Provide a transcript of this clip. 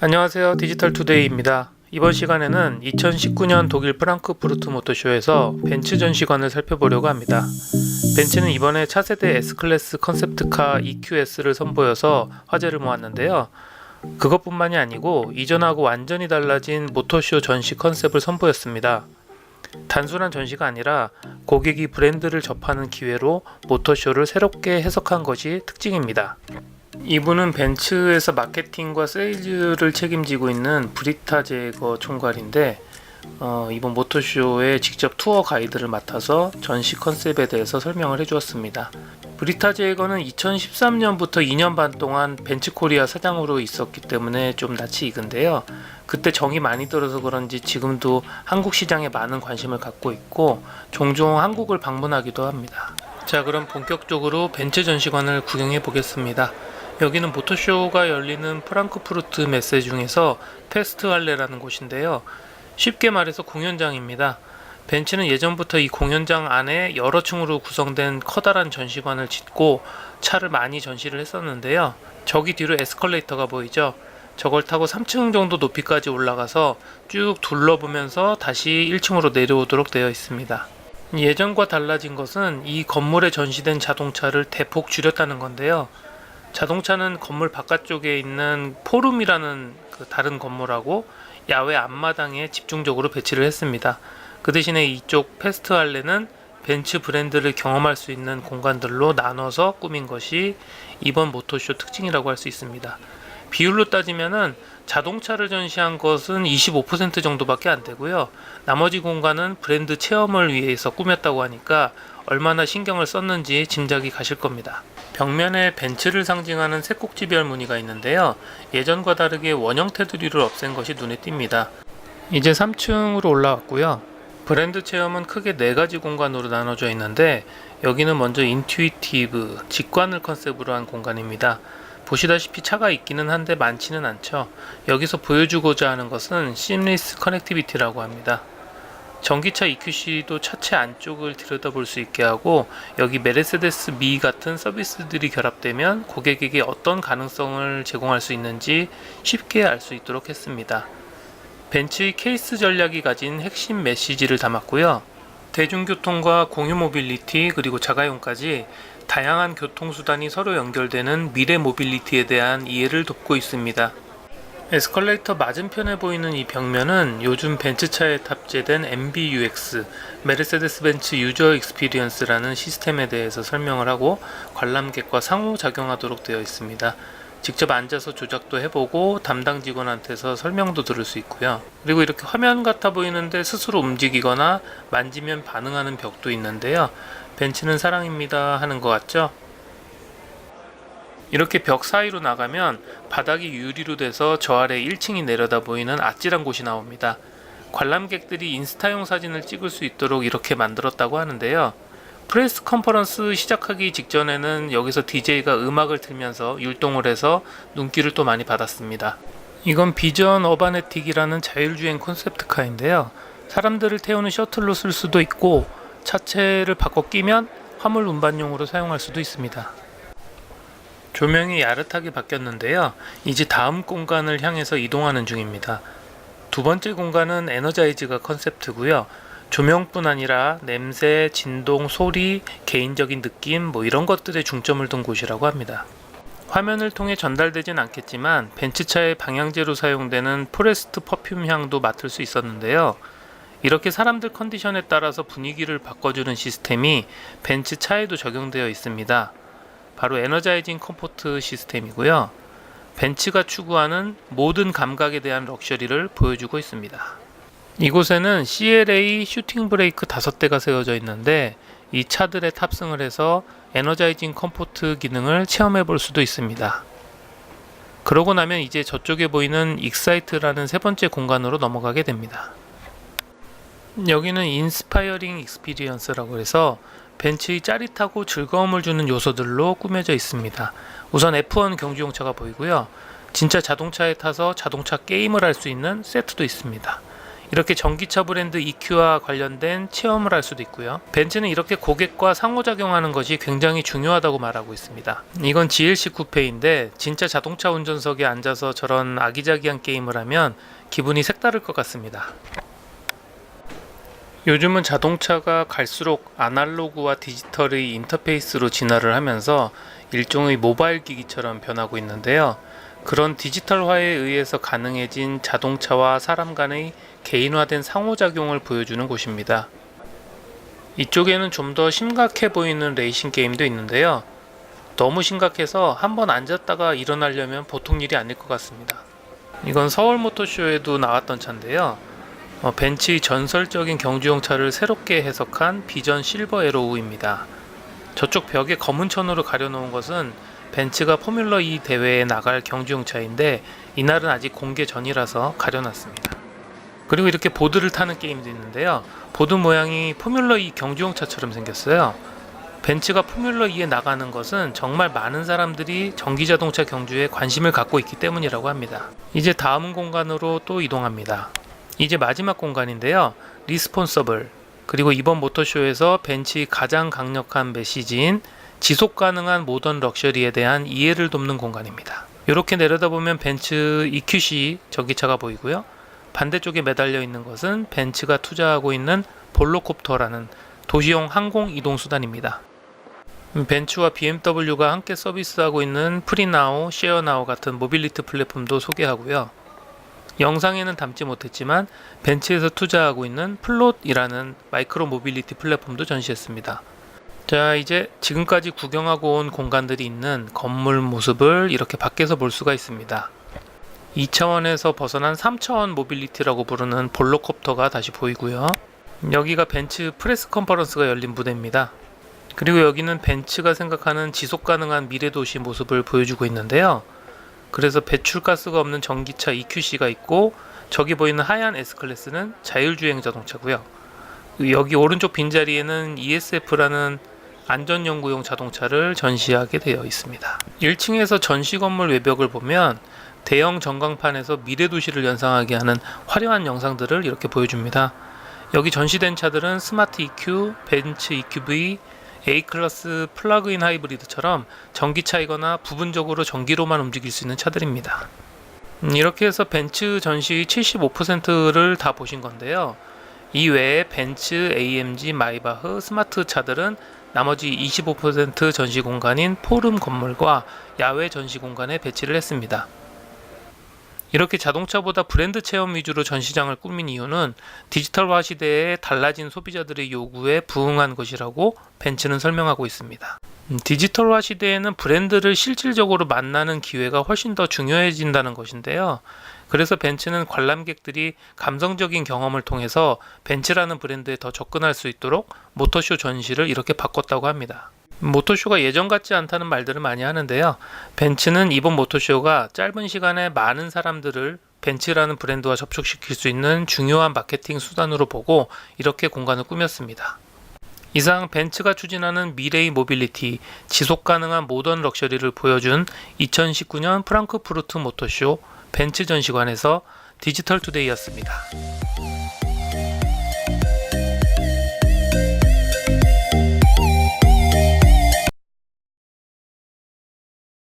안녕하세요, 디지털투데이입니다. 이번 시간에는 2019년 독일 프랑크푸르트 모터쇼에서 벤츠 전시관을 살펴보려고 합니다. 벤츠는 이번에 차세대 S클래스 컨셉트카 EQS를 선보여서 화제를 모았는데요. 그것뿐만이 아니고 이전하고 완전히 달라진 모터쇼 전시 컨셉을 선보였습니다. 단순한 전시가 아니라 고객이 브랜드를 접하는 기회로 모터쇼를 새롭게 해석한 것이 특징입니다. 이분은 벤츠에서 마케팅과 세일즈를 책임지고 있는 브리타 제거 총괄인데 이번 모터쇼에 직접 투어 가이드를 맡아서 전시 컨셉에 대해서 설명을 해주었습니다. 브리타 제거는 2013년부터 2년 반 동안 벤츠 코리아 사장으로 있었기 때문에 좀 낯이 익은데요. 그때 정이 많이 들어서 그런지 지금도 한국 시장에 많은 관심을 갖고 있고 종종 한국을 방문하기도 합니다. 자, 그럼 본격적으로 벤츠 전시관을 구경해 보겠습니다. 여기는 모터쇼가 열리는 프랑크푸르트 메세 중에서 페스트할레라는 곳인데요. 쉽게 말해서 공연장입니다. 벤츠는 예전부터 이 공연장 안에 여러 층으로 구성된 커다란 전시관을 짓고 차를 많이 전시를 했었는데요. 저기 뒤로 에스컬레이터가 보이죠? 저걸 타고 3층 정도 높이까지 올라가서 쭉 둘러보면서 다시 1층으로 내려오도록 되어 있습니다. 예전과 달라진 것은 이 건물에 전시된 자동차를 대폭 줄였다는 건데요. 자동차는 건물 바깥쪽에 있는 포룸이라는 다른 건물하고 야외 앞마당에 집중적으로 배치를 했습니다. 그 대신에 이쪽 페스트할레는 벤츠 브랜드를 경험할 수 있는 공간들로 나눠서 꾸민 것이 이번 모터쇼 특징이라고 할 수 있습니다. 비율로 따지면은 자동차를 전시한 것은 25% 정도밖에 안 되고요. 나머지 공간은 브랜드 체험을 위해서 꾸몄다고 하니까 얼마나 신경을 썼는지 짐작이 가실 겁니다. 벽면에 벤츠를 상징하는 새꼭지별 무늬가 있는데요. 예전과 다르게 원형 테두리를 없앤 것이 눈에 띕니다. 이제 3층으로 올라왔고요. 브랜드 체험은 크게 4가지 공간으로 나눠져 있는데 여기는 먼저 인투이티브, 직관을 컨셉으로 한 공간입니다. 보시다시피 차가 있기는 한데 많지는 않죠. 여기서 보여주고자 하는 것은 심리스 커넥티비티라고 합니다. 전기차 EQC도 차체 안쪽을 들여다볼 수 있게 하고 여기 메르세데스 미 같은 서비스들이 결합되면 고객에게 어떤 가능성을 제공할 수 있는지 쉽게 알 수 있도록 했습니다. 벤츠의 케이스 전략이 가진 핵심 메시지를 담았고요. 대중교통과 공유 모빌리티 그리고 자가용까지 다양한 교통수단이 서로 연결되는 미래 모빌리티에 대한 이해를 돕고 있습니다. 에스컬레이터 맞은편에 보이는 이 벽면은 요즘 벤츠차에 탑재된 MBUX, 메르세데스 벤츠 유저 익스피리언스라는 시스템에 대해서 설명을 하고 관람객과 상호작용하도록 되어 있습니다. 직접 앉아서 조작도 해보고 담당 직원한테서 설명도 들을 수 있고요. 그리고 이렇게 화면 같아 보이는데 스스로 움직이거나 만지면 반응하는 벽도 있는데요. 벤츠는 사랑입니다 하는 것 같죠? 이렇게 벽 사이로 나가면 바닥이 유리로 돼서 저 아래 1층이 내려다 보이는 아찔한 곳이 나옵니다. 관람객들이 인스타용 사진을 찍을 수 있도록 이렇게 만들었다고 하는데요. 프레스 컨퍼런스 시작하기 직전에는 여기서 DJ가 음악을 틀면서 율동을 해서 눈길을 또 많이 받았습니다. 이건 비전 어바네틱이라는 자율주행 콘셉트카인데요. 사람들을 태우는 셔틀로 쓸 수도 있고 차체를 바꿔 끼면 화물 운반용으로 사용할 수도 있습니다. 조명이 야릇하게 바뀌었는데요. 이제 다음 공간을 향해서 이동하는 중입니다. 두 번째 공간은 에너자이즈가 컨셉트고요. 조명뿐 아니라 냄새, 진동, 소리, 개인적인 느낌 이런 것들에 중점을 둔 곳이라고 합니다. 화면을 통해 전달되진 않겠지만 벤츠차의 방향제로 사용되는 포레스트 퍼퓸 향도 맡을 수 있었는데요. 이렇게 사람들 컨디션에 따라서 분위기를 바꿔주는 시스템이 벤츠 차에도 적용되어 있습니다. 바로 에너자이징 컴포트 시스템이고요. 벤츠가 추구하는 모든 감각에 대한 럭셔리를 보여주고 있습니다. 이곳에는 CLA 슈팅 브레이크 5대가 세워져 있는데 이 차들에 탑승을 해서 에너자이징 컴포트 기능을 체험해 볼 수도 있습니다. 그러고 나면 이제 저쪽에 보이는 익사이트라는 세 번째 공간으로 넘어가게 됩니다. 여기는 인스파이어링 익스피리언스라고 해서 벤츠의 짜릿하고 즐거움을 주는 요소들로 꾸며져 있습니다. 우선 F1 경주용차가 보이고요. 진짜 자동차에 타서 자동차 게임을 할 수 있는 세트도 있습니다. 이렇게 전기차 브랜드 EQ와 관련된 체험을 할 수도 있고요. 벤츠는 이렇게 고객과 상호작용하는 것이 굉장히 중요하다고 말하고 있습니다. 이건 GLC 쿠페인데 진짜 자동차 운전석에 앉아서 저런 아기자기한 게임을 하면 기분이 색다를 것 같습니다. 요즘은 자동차가 갈수록 아날로그와 디지털의 인터페이스로 진화를 하면서 일종의 모바일 기기처럼 변하고 있는데요. 그런 디지털화에 의해서 가능해진 자동차와 사람 간의 개인화된 상호작용을 보여주는 곳입니다. 이쪽에는 좀 더 심각해 보이는 레이싱 게임도 있는데요. 너무 심각해서 한번 앉았다가 일어나려면 보통 일이 아닐 것 같습니다. 이건 서울 모터쇼에도 나왔던 차인데요. 벤츠의 전설적인 경주용 차를 새롭게 해석한 비전 실버 에로우입니다. 저쪽 벽에 검은 천으로 가려놓은 것은 벤츠가 포뮬러 2 대회에 나갈 경주용 차인데 이날은 아직 공개 전이라서 가려놨습니다. 그리고 이렇게 보드를 타는 게임도 있는데요. 보드 모양이 포뮬러 2 경주용 차처럼 생겼어요. 벤츠가 포뮬러 2에 나가는 것은 정말 많은 사람들이 전기자동차 경주에 관심을 갖고 있기 때문이라고 합니다. 이제 다음 공간으로 또 이동합니다. 이제 마지막 공간인데요. 리스폰서블, 그리고 이번 모터쇼에서 벤츠의 가장 강력한 메시지인 지속 가능한 모던 럭셔리에 대한 이해를 돕는 공간입니다. 이렇게 내려다보면 벤츠 EQC 전기차가 보이고요. 반대쪽에 매달려 있는 것은 벤츠가 투자하고 있는 볼로콥터라는 도시용 항공 이동 수단입니다. 벤츠와 BMW가 함께 서비스하고 있는 프리나우, 쉐어나우 같은 모빌리티 플랫폼도 소개하고요. 영상에는 담지 못했지만 벤츠에서 투자하고 있는 플롯이라는 마이크로 모빌리티 플랫폼도 전시했습니다. 자, 이제 지금까지 구경하고 온 공간들이 있는 건물 모습을 이렇게 밖에서 볼 수가 있습니다. 2차원에서 벗어난 3차원 모빌리티라고 부르는 볼로콥터가 다시 보이고요. 여기가 벤츠 프레스 컨퍼런스가 열린 무대입니다. 그리고 여기는 벤츠가 생각하는 지속 가능한 미래 도시 모습을 보여주고 있는데요. 그래서 배출가스가 없는 전기차 EQC가 있고, 저기 보이는 하얀 S클래스는 자율주행 자동차고요. 여기 오른쪽 빈자리에는 ESF라는 안전연구용 자동차를 전시하게 되어 있습니다. 1층에서 전시 건물 외벽을 보면 대형 전광판에서 미래 도시를 연상하게 하는 화려한 영상들을 이렇게 보여줍니다. 여기 전시된 차들은 스마트 EQ, 벤츠 EQV, A클래스 플러그인 하이브리드처럼 전기차이거나 부분적으로 전기로만 움직일 수 있는 차들입니다. 이렇게 해서 벤츠 전시의 75%를 다 보신 건데요. 이 외에 벤츠, AMG, 마이바흐, 스마트 차들은 나머지 25% 전시 공간인 포름 건물과 야외 전시 공간에 배치를 했습니다. 이렇게 자동차보다 브랜드 체험 위주로 전시장을 꾸민 이유는 디지털화 시대에 달라진 소비자들의 요구에 부응한 것이라고 벤츠는 설명하고 있습니다. 디지털화 시대에는 브랜드를 실질적으로 만나는 기회가 훨씬 더 중요해진다는 것인데요. 그래서 벤츠는 관람객들이 감성적인 경험을 통해서 벤츠라는 브랜드에 더 접근할 수 있도록 모터쇼 전시를 이렇게 바꿨다고 합니다. 모터쇼가 예전 같지 않다는 말들을 많이 하는데요. 벤츠는 이번 모터쇼가 짧은 시간에 많은 사람들을 벤츠라는 브랜드와 접촉시킬 수 있는 중요한 마케팅 수단으로 보고 이렇게 공간을 꾸몄습니다. 이상 벤츠가 추진하는 미래의 모빌리티, 지속 가능한 모던 럭셔리를 보여준 2019년 프랑크푸르트 모터쇼 벤츠 전시관에서 디지털 투데이였습니다.